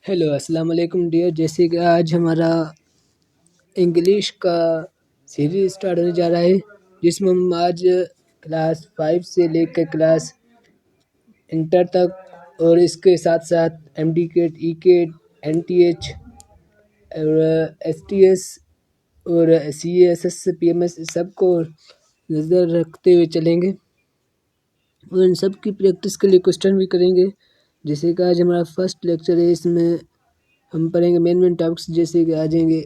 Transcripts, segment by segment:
Hello अस्सलाम वालेकुम dear. जैसे कि आज हमारा इंग्लिश का सीरीज स्टार्ट होने जा रहा है, जिसमें हम आज क्लास 5 से लेकर क्लास इंटर तक और इसके साथ साथ एमडीकेट, ईकेट, एनटीएच और एसटीएस और सीएसएस, पीएमएस सबको नज़र रखते हुए चलेंगे और इन सब की प्रैक्टिस के लिए क्वेश्चन भी करेंगे। जैसे कि आज हमारा फर्स्ट लेक्चर है, इसमें हम पढ़ेंगे मेन टॉपिक्स। जैसे कि आ जाएंगे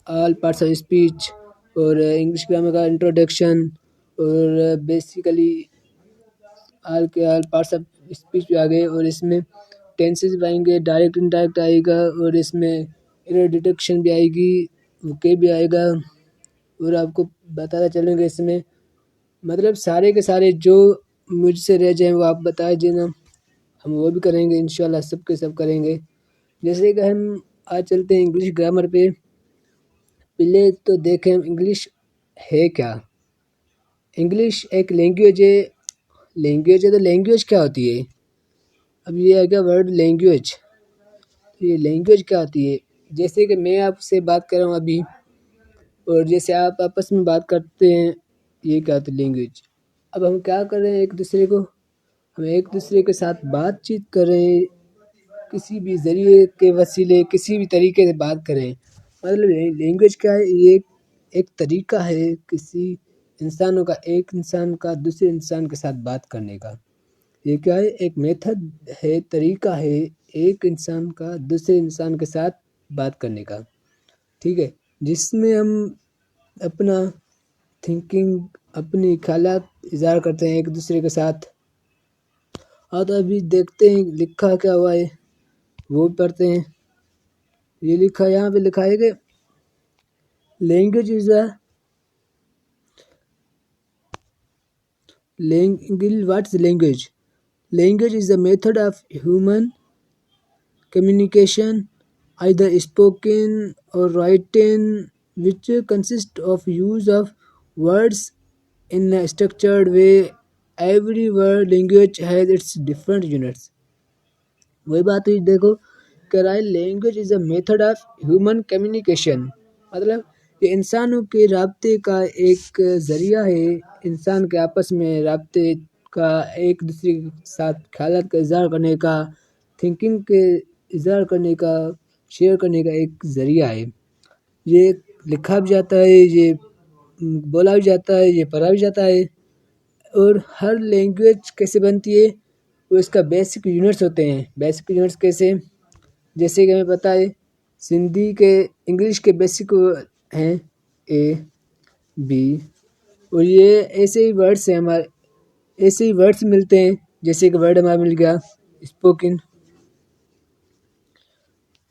ऑल पार्ट्स ऑफ स्पीच और इंग्लिश ग्रामर का इंट्रोडक्शन और बेसिकली ऑल के ऑल पार्ट्स ऑफ स्पीच भी आ गए। और इसमें टेंसेस भी आएंगे, डायरेक्ट इनडायरेक्ट आएगा और इसमें एरर डिटेक्शन भी आएगी, ओके भी आएगा। और आपको बताता चलेंगे इसमें मतलब सारे के सारे जो मुझसे रह जाएं वो आप बता देना, हम वो भी करेंगे इंशाल्लाह, सब के सब करेंगे। जैसे कि हम आज चलते हैं इंग्लिश ग्रामर पे। पहले तो देखें इंग्लिश है क्या। इंग्लिश एक लैंग्वेज है। तो लैंग्वेज क्या होती है? अब ये आएगा वर्ड लैंग्वेज। ये लैंग्वेज क्या होती है? जैसे कि मैं आपसे बात कर रहा हूँ अभी, और जैसे आप आपस में बात करते हैं, ये क्या होती है? लैंग्वेज। अब हम क्या कर रहे हैं, एक दूसरे को, हम एक दूसरे के साथ बातचीत कर रहे हैं, किसी भी ज़रिए के वसीले किसी भी तरीके से बात करें। मतलब लैंग्वेज क्या है? ये एक तरीका है किसी इंसानों का, एक इंसान का दूसरे इंसान के साथ बात करने का। ये क्या है? एक मेथड है, तरीका है एक इंसान का दूसरे इंसान के साथ बात करने का, ठीक है, जिसमें हम अपना थिंकिंग, अपनी ख्यालात इज़हार करते हैं एक दूसरे के साथ। और तो अभी देखते हैं लिखा क्या हुआ है, वो पढ़ते हैं। ये लिखा, यहाँ पे लिखा है कि language is a what's language? Language is a method of human communication, either spoken or written, which consists of use of words in a structured way. Every word language has its different units. वही बात हुई, देखो कह रहा है language is a method of human communication. मतलब ये इंसानों के राब्ते का एक ज़रिया है, इंसान के आपस में राब्ते का, एक दूसरे के साथ ख्यालात का इज़हार करने का, थिंकिंग के इज़हार करने का, शेयर करने का एक ज़रिया है। ये लिखा भी जाता है, ये बोला भी जाता है, ये पढ़ा भी जाता है। और हर लैंग्वेज कैसे बनती है, वो इसका बेसिक यूनिट्स होते हैं। बेसिक यूनिट्स कैसे? जैसे कि हमें पता है सिंधी के, इंग्लिश के बेसिक हैं ए, बी, और ये ऐसे ही वर्ड्स हैं हमारे, ऐसे ही वर्ड्स मिलते हैं। जैसे कि वर्ड हमारा मिल गया स्पोकन,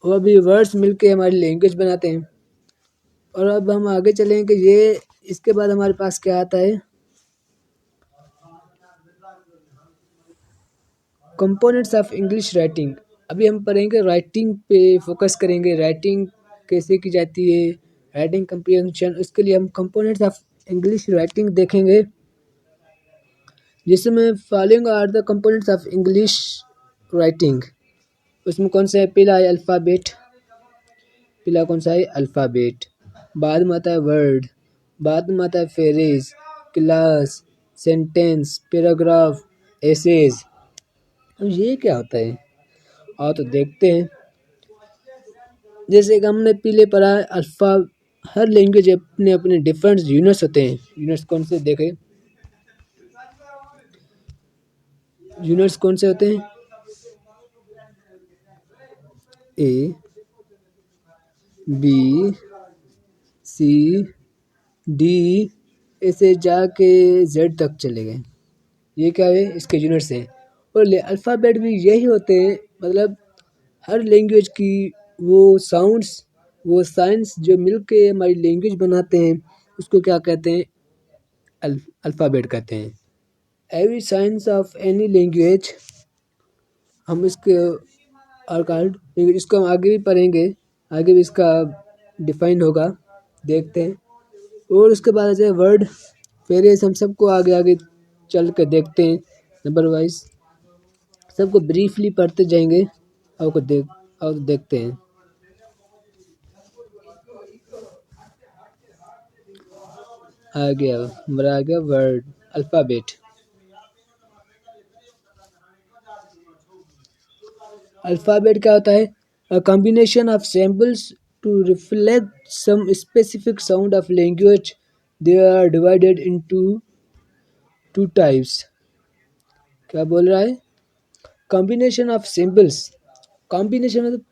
और भी वर्ड्स मिलके हमारी लैंग्वेज बनाते हैं। और अब हम आगे चलेंगे, ये इसके बाद हमारे पास क्या आता है, कंपोनेंट्स ऑफ इंग्लिश राइटिंग। अभी हम पढ़ेंगे राइटिंग पे, फोकस करेंगे राइटिंग कैसे की जाती है, राइटिंग कंप्रीहेंशन। उसके लिए हम कंपोनेंट्स ऑफ इंग्लिश राइटिंग देखेंगे, जिसमें following are the components of English writing. उसमें कौन सा है? पहला है अल्फ़ाबेट। पहला कौन सा है? अल्फ़ाबेट। बाद में आता है वर्ड, बाद में आता है phrase, clause, sentence, paragraph, essays. अब ये क्या होता है? आओ तो देखते हैं। जैसे कि हमने पहले पढ़ा है हर लैंग्वेज अपने अपने डिफरेंट यूनिट्स होते हैं। यूनिट्स कौन से देखें, यूनिट्स कौन से होते हैं? ए, बी, सी, डी, ऐसे जाके जेड तक चले गए। ये क्या है? इसके यूनिट्स हैं। और अल्फ़ाबेट भी यही होते हैं। मतलब हर लैंग्वेज की वो साउंड्स, वो साइंस जो मिलके हमारी लैंग्वेज बनाते हैं, उसको क्या कहते हैं? अल्फ़ाबेट कहते हैं। Every science of any language, हम इसके आर्काइड, इसको हम आगे भी पढ़ेंगे, आगे भी इसका डिफाइन होगा, देखते हैं। और उसके बाद आ जाए वर्ड, फ्रेज। हम सबको आगे आगे चल कर देखते हैं नंबर वाइज, सबको ब्रीफली पढ़ते जाएंगे। और देखते हैं। आ गया वर्ड अल्फ़ाबेट। अल्फ़ाबेट क्या होता है? A combination of symbols to reflect some specific sound of language. They are divided into two types. क्या बोल रहा है? Combination of samples. कॉम्बिनेशन मतलब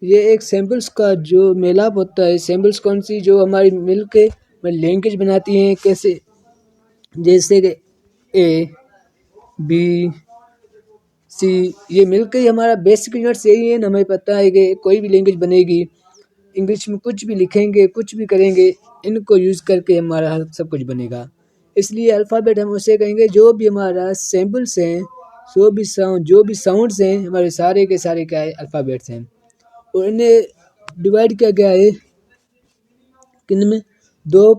ये एक सैंपल्स का जो मेलाप होता है। सैंपल्स कौन सी? जो हमारी मिल के लैंग्वेज बनाती हैं। कैसे? जैसे कि ए, बी, सी, ये मिलकर ही हमारा बेसिक यूनिट्स यही है ना। हमें पता है कि कोई भी लैंग्वेज बनेगी, इंग्लिश में कुछ भी लिखेंगे, कुछ भी करेंगे, इनको यूज़ करके हमारा सब कुछ बनेगा। इसलिए अल्फ़ाबेट हम उसे कहेंगे जो भी हमारा सैंपल्स हैं, जो भी साउंड्स हैं, हमारे सारे के सारे क्या है? अल्फ़ाबेट्स हैं। और इन्हें डिवाइड किया गया है किन में? दो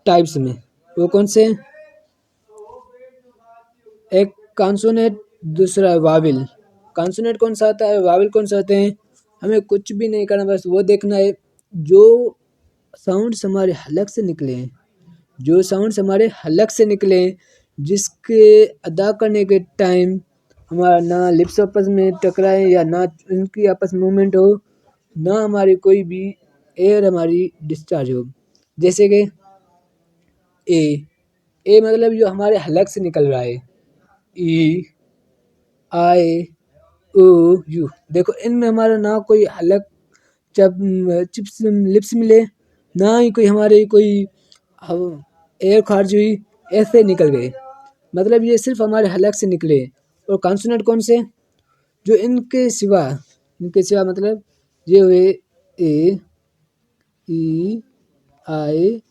टाइप्स में। वो कौन से हैं? एक कॉन्सोनेंट, दूसरा वाविल। कॉन्सोनेंट कौन सा आता है, वाविल कौन सा आते हैं? हमें कुछ भी नहीं करना, बस वो देखना है जो साउंड्स हमारे हलक से निकले हैं, जो साउंड्स हमारे हलक से निकले हैं, जिसके अदा करने के टाइम हमारा ना लिप्स आपस में टकराए या ना इनकी आपस में मूवमेंट हो, ना हमारी कोई भी एयर हमारी डिस्चार्ज हो। जैसे कि ए। ए मतलब जो हमारे हलक से निकल रहा है। ई, आई, ओ, यू। देखो इनमें हमारा ना कोई हलक जब चिप्स लिप्स मिले, ना ही कोई हमारे कोई एयर खारिज हुई, ऐसे निकल गए। मतलब ये सिर्फ हमारे हलक से निकले। और कॉन्सोनेंट कौन से? जो इनके सिवा मतलब ये हुए ए, ई, आई,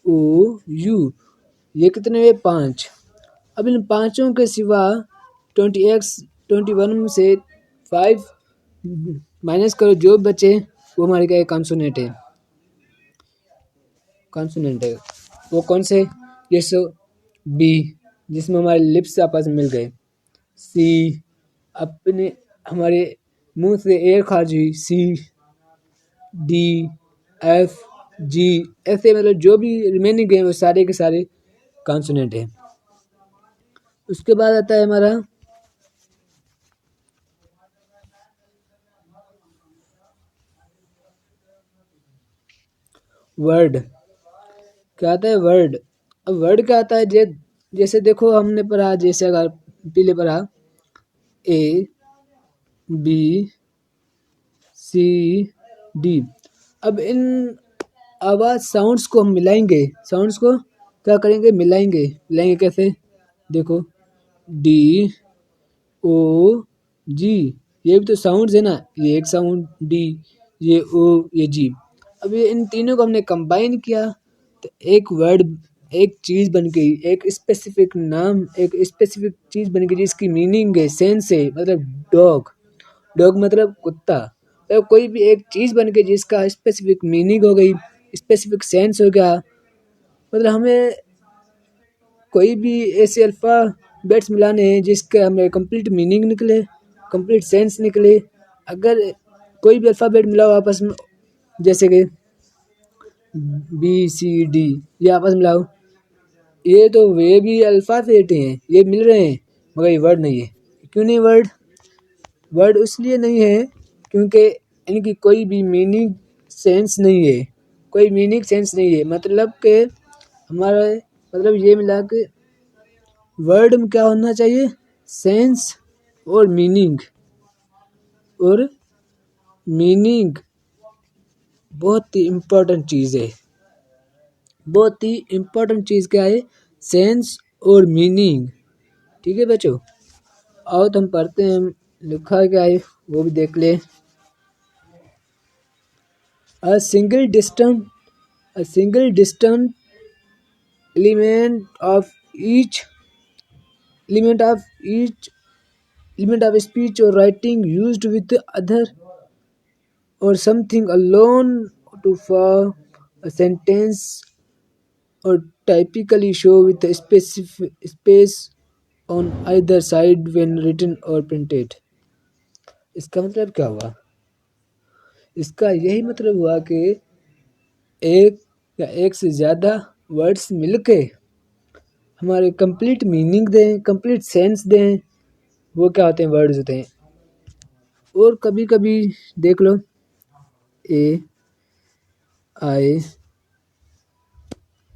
ओ, यू। ये कितने हुए? 5। अब इन पांचों के सिवा 21 से 5 माइनस करो, जो बचे वो हमारे क्या है? कॉन्सोनेंट है। वो कौन से? जैसे बी, जिसमें हमारे लिप्स आपस में मिल गए। सी, अपने हमारे मुंह से एयर खारिज हुई। सी, डी, एफ, जी, ऐसे मतलब जो भी रिमेनिंग है वो सारे के सारे कॉन्सोनेंट है। उसके बाद आता है हमारा वर्ड। क्या आता है? वर्ड। अब वर्ड क्या आता है? जैसे देखो हमने पढ़ा, जैसे अगर पहले पढ़ा ए, बी, सी, डी। अब इन आवाज साउंड्स को हम मिलाएंगे। साउंड्स को क्या करेंगे? मिलाएंगे कैसे? देखो डी, ओ, जी। ये भी तो साउंड्स है ना। ये एक साउंड डी, ये ओ, ये जी। अब ये इन तीनों को हमने कंबाइन किया तो एक वर्ड, एक चीज बन गई, एक स्पेसिफिक नाम, एक स्पेसिफिक चीज बन गई जिसकी मीनिंग है, सेंस है। मतलब डॉग। डॉग मतलब कुत्ता। तो कोई भी एक चीज बन गई जिसका स्पेसिफिक मीनिंग हो गई, स्पेसिफिक सेंस हो गया। मतलब हमें कोई भी ऐसे अल्फाबेट्स मिलाने हैं जिसका हमें कंप्लीट मीनिंग निकले, कंप्लीट सेंस निकले। अगर कोई भी अल्फाबेट मिलाओ आपस में, जैसे कि बी, सी, डी, ये आपस में मिलाओ, ये तो वे भी अल्फाबेट हैं, ये मिल रहे हैं, मगर ये वर्ड नहीं है। क्यों नहीं वर्ड? वर्ड इसलिए नहीं है क्योंकि इनकी कोई भी मीनिंग सेंस नहीं है। कोई मीनिंग सेंस नहीं है। मतलब के हमारा मतलब ये मिला के वर्ड में क्या होना चाहिए? सेंस और मीनिंग। और मीनिंग बहुत ही इम्पोर्टेंट चीज़ है। बहुत ही इम्पोर्टेंट चीज़ क्या है? सेंस और मीनिंग। ठीक है बच्चों, आओ तो हम पढ़ते हैं लिखा क्या है वो भी देख ले। A single distant element of each element of speech or writing used with other or something alone to form a sentence or typically show with a specific space on either side when written or printed। इसका मतलब क्या हुआ? इसका यही मतलब हुआ कि एक या एक से ज़्यादा वर्ड्स मिलके हमारे कंप्लीट मीनिंग दें, कंप्लीट सेंस दें, वो क्या होते हैं, वर्ड्स होते हैं। और कभी कभी देख लो ए आई,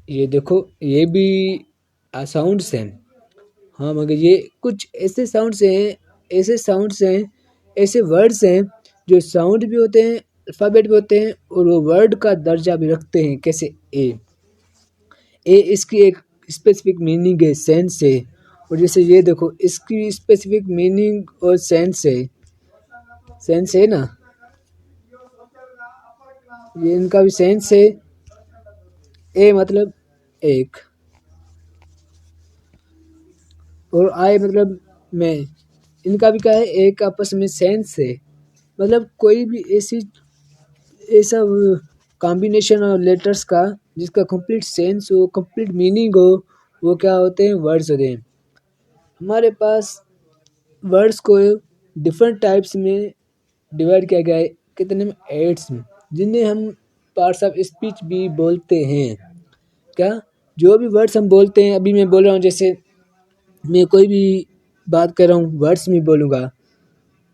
ये देखो ये भी साउंड्स हैं। हाँ मगर ये कुछ ऐसे साउंड्स हैं, ऐसे साउंड्स हैं, ऐसे वर्ड्स हैं जो साउंड भी होते हैं, अल्फ़ाबेट भी होते हैं और वो वर्ड का दर्जा भी रखते हैं। कैसे ए इसकी एक स्पेसिफिक मीनिंग है, सेंस है। और जैसे ये देखो इसकी स्पेसिफिक मीनिंग और सेंस है ना, ये इनका भी सेंस है। ए मतलब एक और आई मतलब मैं, इनका भी क्या है, एक आपस में सेंस है। मतलब कोई भी ऐसा कॉम्बिनेशन ऑफ लेटर्स का जिसका कंप्लीट सेंस हो, कंप्लीट मीनिंग हो, वो क्या होते हैं, वर्ड्स होते हैं। हमारे पास वर्ड्स को डिफरेंट टाइप्स में डिवाइड किया गया है, कितने में, एड्स में, जिन्हें हम पार्ट्स ऑफ स्पीच भी बोलते हैं। क्या, जो भी वर्ड्स हम बोलते हैं, अभी मैं बोल रहा हूँ, जैसे मैं कोई भी बात कर रहा हूँ वर्ड्स में बोलूँगा,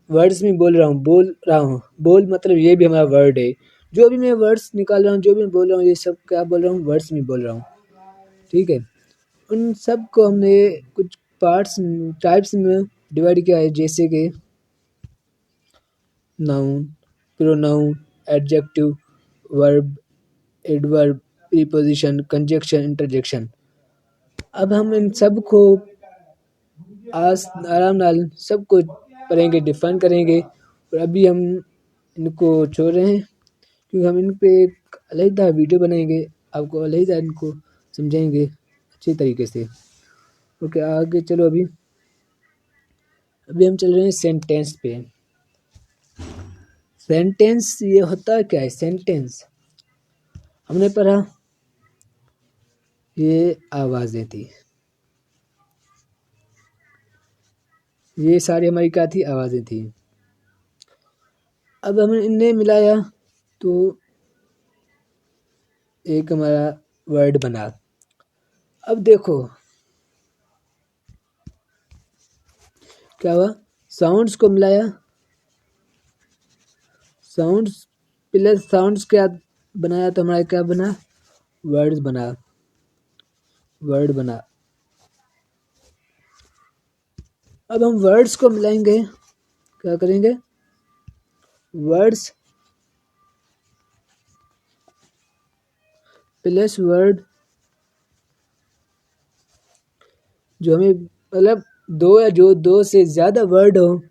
वर्ड्स में बोल रहा हूँ, बोल मतलब ये भी हमारा वर्ड है। जो भी मैं वर्ड्स निकाल रहा हूँ, जो भी मैं बोल रहा हूँ, ये सब क्या बोल रहा हूँ, वर्ड्स में बोल रहा हूँ। ठीक है, उन सब को हमने कुछ पार्ट्स टाइप्स में डिवाइड किया है, जैसे कि noun, pronoun, adjective, verb, adverb, preposition, conjunction, interjection. अब हम इन सब को आराम नाल सब कुछ पढ़ेंगे, डिफाइन करेंगे। और अभी हम इनको छोड़ रहे हैं क्योंकि हम इन पे एक अलग वीडियो बनाएंगे, आपको अलग इनको समझाएंगे अच्छी तरीके से। ओके, आगे चलो। अभी हम चल रहे हैं सेंटेंस पे। सेंटेंस ये होता क्या है, सेंटेंस हमने पढ़ा, ये आवाज़ें थी, ये सारी हमारी क्या थी, आवाज़ें थी। अब हमने इन्हें मिलाया तो एक हमारा वर्ड बना। अब देखो क्या हुआ, साउंड्स को मिलाया, साउंड्स प्लस साउंड्स क्या बनाया, तो हमारा क्या बना, वर्ड्स बना, वर्ड बना। अब हम वर्ड्स को मिलाएंगे, क्या करेंगे, वर्ड्स प्लस वर्ड, जो हमें मतलब दो या जो दो से ज़्यादा वर्ड हो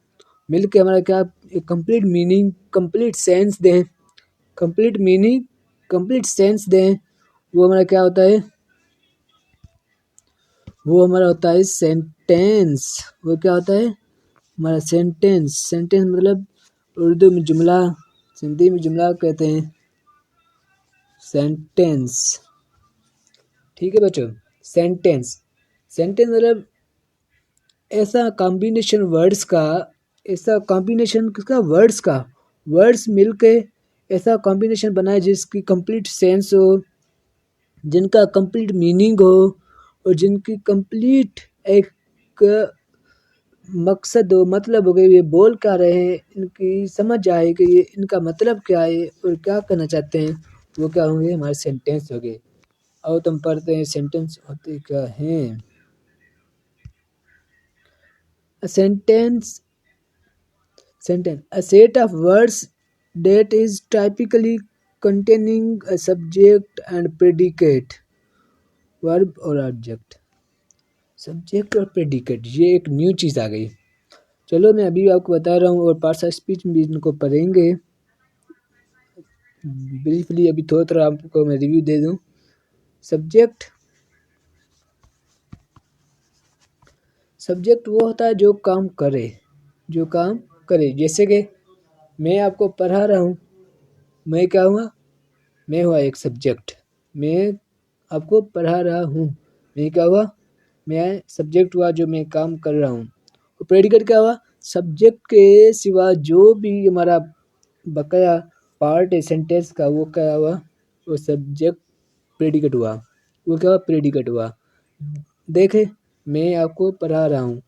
मिलके हमारा क्या, एक कंप्लीट मीनिंग, कंप्लीट सेंस दें, कंप्लीट मीनिंग, कंप्लीट सेंस दें, वो हमारा क्या होता है, वो हमारा होता है सेंटेंस। वो क्या होता है, हमारा सेंटेंस। सेंटेंस मतलब उर्दू में जुमला, हिंदी में जुमला कहते हैं सेंटेंस। ठीक है बच्चों, सेंटेंस, सेंटेंस मतलब ऐसा कॉम्बिनेशन वर्ड्स का, ऐसा कॉम्बिनेशन किसका, वर्ड्स का, वर्ड्स मिलके ऐसा कॉम्बिनेशन बनाए जिसकी कंप्लीट सेंस हो, जिनका कंप्लीट मीनिंग हो और जिनकी कंप्लीट एक मकसद हो, मतलब हो गए, ये बोल क्या रहे हैं, इनकी समझ आए कि ये इनका मतलब क्या है और क्या करना चाहते हैं, वो क्या होंगे, हमारे सेंटेंस हो गए। और तुम पढ़ते हैं सेंटेंस होते क्या हैं। Sentence, a set of words that is typically containing a subject and predicate, verb और ऑब्जेक्ट। सब्जेक्ट और प्रेडिकेट, ये एक न्यू चीज़ आ गई। चलो मैं अभी आपको बता रहा हूँ और पार्ट्स ऑफ स्पीच में भी इनको पढ़ेंगे ब्रीफली। अभी थोड़ा थोड़ा आपको मैं रिव्यू दे दूँ। सब्जेक्ट, सब्जेक्ट वो होता है जो काम करे, जो काम करे। जैसे कि मैं आपको पढ़ा रहा हूँ, मैं क्या हुआ, मैं हुआ एक सब्जेक्ट, मैं आपको पढ़ा रहा हूँ, मैं क्या हुआ, मैं सब्जेक्ट हुआ जो मैं काम कर रहा हूँ। और प्रेडिकेट क्या हुआ, सब्जेक्ट के सिवा जो भी हमारा बकाया पार्ट है सेंटेंस का वो क्या हुआ, वो सब्जेक्ट प्रेडिकेट हुआ, वो क्या हुआ प्रेडिकेट हुआ। देखे मैं आपको पढ़ा रहा हूँ,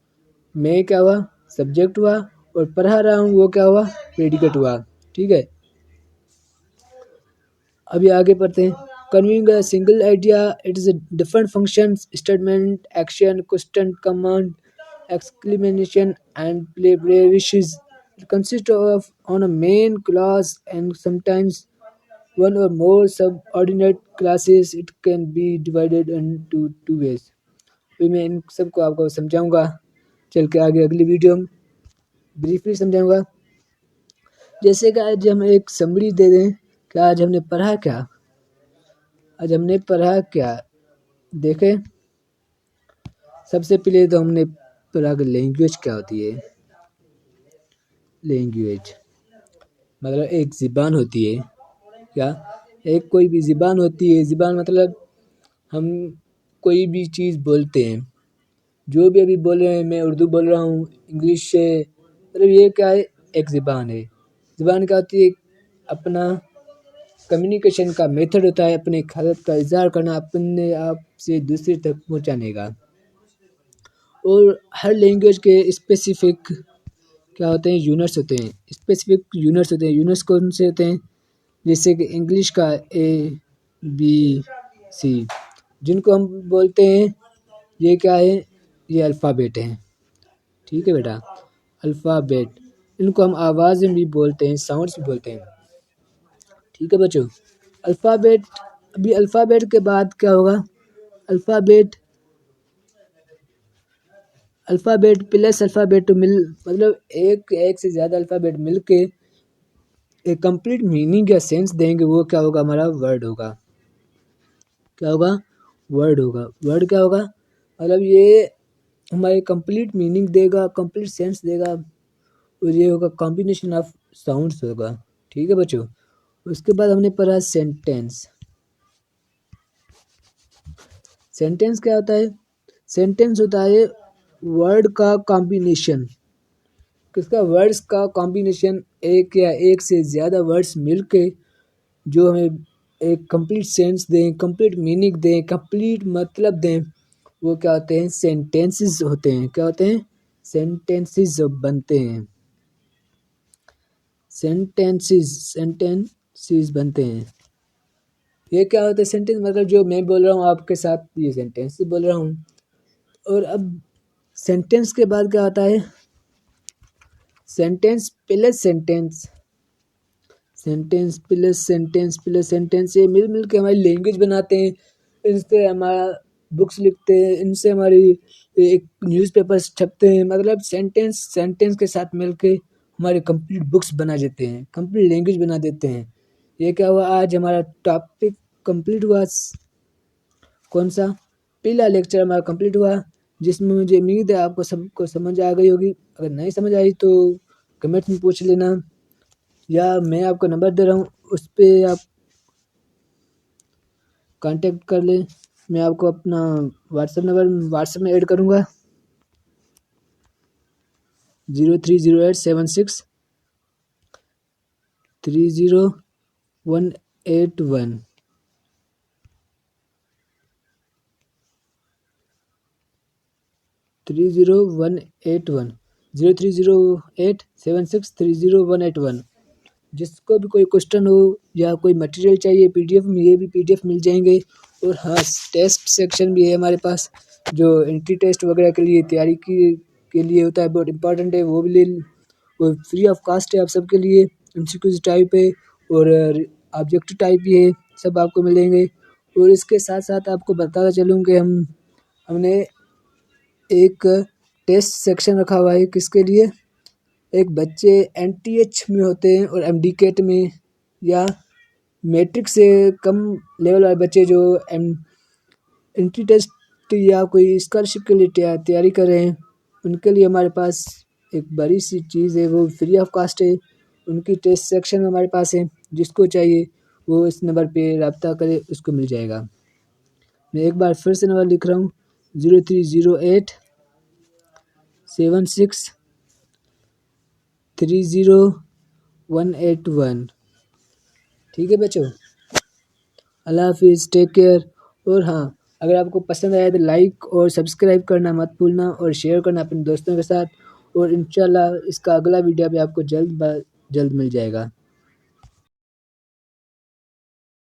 मैं क्या हुआ सब्जेक्ट हुआ और पढ़ा रहा हूँ वो क्या हुआ प्रेडिकेट हुआ। ठीक है, अभी आगे पढ़ते हैं। Conveying a single idea it is different functions statement action question command exclamation and prepositions. It consists of on a main class and sometimes one or more subordinate classes. It can be divided into two ways. अभी मैं इन सबको आपको समझाऊंगा, चल के आगे अगली video में ब्रीफली समझाऊंगा। जैसे कि आज हम एक समरी दे दें कि आज हमने पढ़ा क्या, आज हमने पढ़ा क्या। देखें सबसे पहले तो हमने पढ़ा कि लैंग्वेज क्या होती है। लैंग्वेज मतलब एक ज़बान होती है, क्या एक कोई भी ज़बान होती है। ज़बान मतलब हम कोई भी चीज़ बोलते हैं, जो भी अभी बोल रहे हैं, मैं उर्दू बोल रहा हूँ इंग्लिश से, मतलब ये क्या है एक ज़बान है। ज़बान क्या होती है, अपना कम्युनिकेशन का मेथड होता है, अपने ख्याल का इज़हार करना, अपने आप से दूसरे तक पहुँचाने का। और हर लैंग्वेज के स्पेसिफिक क्या होते हैं यूनिट्स होते हैं, स्पेसिफिक यूनिट्स होते हैं। यूनिट्स कौन से होते हैं, जैसे कि इंग्लिश का ABC, जिनको हम बोलते हैं ये क्या है, ये अल्फ़ाबेट हैं। ठीक है बेटा, अल्फ़ाबेट, इनको हम आवाज़ में भी बोलते हैं, साउंड्स भी बोलते हैं। ठीक है बच्चों, अल्फ़ाबेट, अभी अल्फ़ाबेट के बाद क्या होगा, अल्फ़ाबेट अल्फ़ाबेट प्लस अल्फ़ाबेट मिल मतलब एक से ज़्यादा अल्फ़ाबेट मिल के एक कंप्लीट मीनिंग या सेंस देंगे, वो क्या होगा हमारा वर्ड होगा। क्या होगा वर्ड होगा। वर्ड क्या होगा मतलब ये हमारे कंप्लीट मीनिंग देगा, कंप्लीट सेंस देगा, और ये होगा कॉम्बिनेशन ऑफ साउंड्स होगा। ठीक है बच्चों, उसके बाद हमने पढ़ा सेंटेंस। सेंटेंस क्या होता है, सेंटेंस होता है वर्ड का कॉम्बिनेशन। किसका, वर्ड्स का कॉम्बिनेशन, एक या एक से ज़्यादा वर्ड्स मिलके जो हमें एक कंप्लीट सेंस दें, कंप्लीट मीनिंग दें, कंप्लीट मतलब दें, वो क्या होते हैं सेंटेंसेस होते हैं। क्या होते हैं सेंटेंसेस बनते हैं, सेंटेंसेस बनते हैं। ये क्या होता है सेंटेंस मतलब जो मैं बोल रहा हूँ आपके साथ ये सेंटेंस बोल रहा हूँ। और अब सेंटेंस के बाद क्या होता है, sentence plus sentence, sentence plus sentence plus sentence, ये मिल के हमारी लैंग्वेज बनाते हैं। इनसे हमारा बुक्स लिखते हैं, इनसे हमारी एक न्यूज़पेपर छपते हैं। मतलब सेंटेंस के साथ मिलके हमारे कंप्लीट बुक्स बना देते हैं, कंप्लीट लैंग्वेज बना देते हैं। ये क्या हुआ, आज हमारा टॉपिक कंप्लीट हुआ। कौन सा, पहला लेक्चर हमारा कंप्लीट हुआ, जिसमें मुझे उम्मीद है आपको सबको समझ आ गई होगी। अगर नहीं समझ आई तो कमेंट में पूछ लेना, या मैं आपको नंबर दे रहा हूँ उस पर आप कांटेक्ट कर लें। मैं आपको अपना व्हाट्सएप नंबर व्हाट्सएप में ऐड करूँगा 030876300181 300181 030876300181। जिसको भी कोई क्वेश्चन हो या कोई मटेरियल चाहिए पीडीएफ में, ये भी पीडीएफ मिल जाएंगे। और हाँ, टेस्ट सेक्शन भी है हमारे पास, जो एंट्री टेस्ट वगैरह के लिए तैयारी के लिए होता है, बहुत इंपॉर्टेंट है। वो भी ले, वो फ्री ऑफ कास्ट है आप सबके लिए। एमसीक्यूज टाइप है और ऑब्जेक्टिव टाइप भी है, सब आपको मिलेंगे। और इसके साथ साथ आपको बताता चलूँ कि हमने एक टेस्ट सेक्शन रखा हुआ है किसके लिए, एक बच्चे एनटीएच में होते हैं और एमडीकेट में, या मैट्रिक से कम लेवल वाले बच्चे जो एंट्री टेस्ट या कोई स्कॉलरशिप के लिए तैयारी कर रहे हैं, उनके लिए हमारे पास एक बड़ी सी चीज़ है, वो फ्री ऑफ कास्ट है। उनकी टेस्ट सेक्शन हमारे पास है, जिसको चाहिए वो इस नंबर पे रब्ता करे, उसको मिल जाएगा। मैं एक बार फिर से नंबर लिख रहा हूँ 030876300181। ठीक है बच्चों, अल्लाह हाफिज़, टेक केयर। और हाँ, अगर आपको पसंद आया तो लाइक और सब्सक्राइब करना मत भूलना और शेयर करना अपने दोस्तों के साथ। और इंशाल्लाह इसका अगला वीडियो भी आपको जल्द मिल जाएगा।